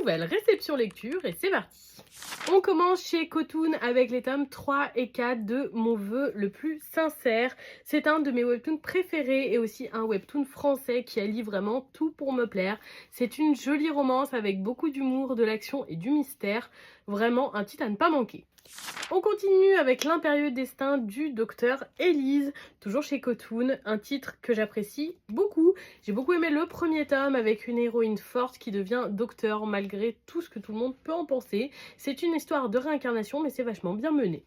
nouvelle réception lecture et c'est parti. On commence chez Cotoon avec les tomes 3 et 4 de Mon vœu le plus sincère. C'est un de mes webtoons préférés et aussi un webtoon français qui allie vraiment tout pour me plaire. C'est une jolie romance avec beaucoup d'humour, de l'action et du mystère. Vraiment un titre à ne pas manquer. On continue avec l'impérieux destin du docteur Élise, toujours chez Cotoon, un titre que j'apprécie beaucoup. J'ai beaucoup aimé le premier tome avec une héroïne forte qui devient docteur malgré tout ce que tout le monde peut en penser. C'est une histoire de réincarnation mais c'est vachement bien mené.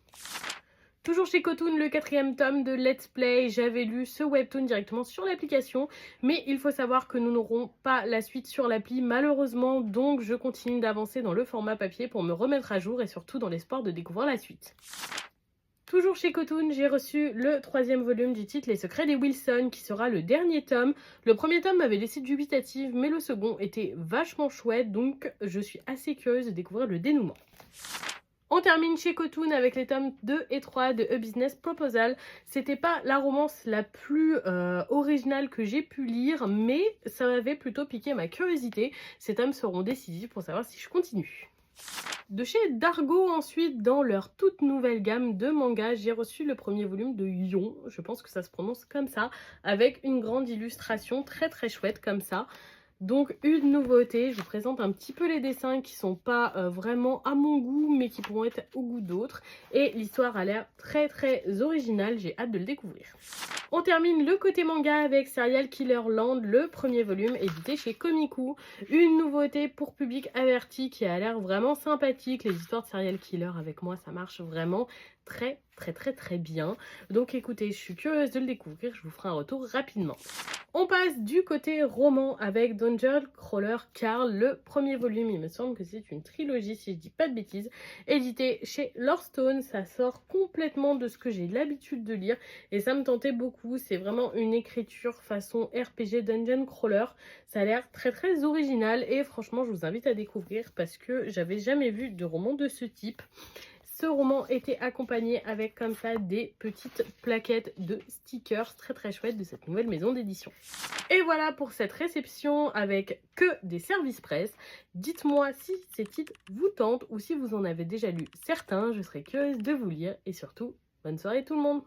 Toujours chez Cotoon, le 4e tome de Let's Play, j'avais lu ce webtoon directement sur l'application, mais il faut savoir que nous n'aurons pas la suite sur l'appli malheureusement, donc je continue d'avancer dans le format papier pour me remettre à jour et surtout dans l'espoir de découvrir la suite. Toujours chez Cotoon, j'ai reçu le 3e volume du titre Les secrets des Wilson, qui sera le dernier tome. Le premier tome m'avait laissé dubitative, mais le second était vachement chouette, donc je suis assez curieuse de découvrir le dénouement. On termine chez Cotoon avec les tomes 2 et 3 de A Business Proposal. C'était pas la romance la plus originale que j'ai pu lire, mais ça m'avait plutôt piqué ma curiosité. Ces tomes seront décisifs pour savoir si je continue. De chez Dargo ensuite, dans leur toute nouvelle gamme de mangas, j'ai reçu le premier volume de Yon, je pense que ça se prononce comme ça, avec une grande illustration très chouette comme ça. Donc une nouveauté, je vous présente un petit peu les dessins qui sont pas vraiment à mon goût mais qui pourront être au goût d'autres. Et l'histoire a l'air très originale, j'ai hâte de le découvrir. On termine le côté manga avec Serial Killer Land, le premier volume édité chez Komiku. Une nouveauté pour public averti qui a l'air vraiment sympathique. Les histoires de Serial Killer avec moi ça marche vraiment très bien. Donc écoutez, je suis curieuse de le découvrir, je vous ferai un retour rapidement. On passe du côté roman avec Dungeon Crawler Carl, le premier volume, il me semble que c'est une trilogie si je dis pas de bêtises, édité chez Lordstone. Ça sort complètement de ce que j'ai l'habitude de lire et ça me tentait beaucoup. C'est vraiment une écriture façon RPG Dungeon Crawler, ça a l'air très original et franchement je vous invite à découvrir parce que j'avais jamais vu de roman de ce type. Ce roman était accompagné avec comme ça des petites plaquettes de stickers très chouettes de cette nouvelle maison d'édition. Et voilà pour cette réception avec que des services presse. Dites-moi si ces titres vous tentent ou si vous en avez déjà lu certains, je serais curieuse de vous lire et surtout, bonne soirée tout le monde!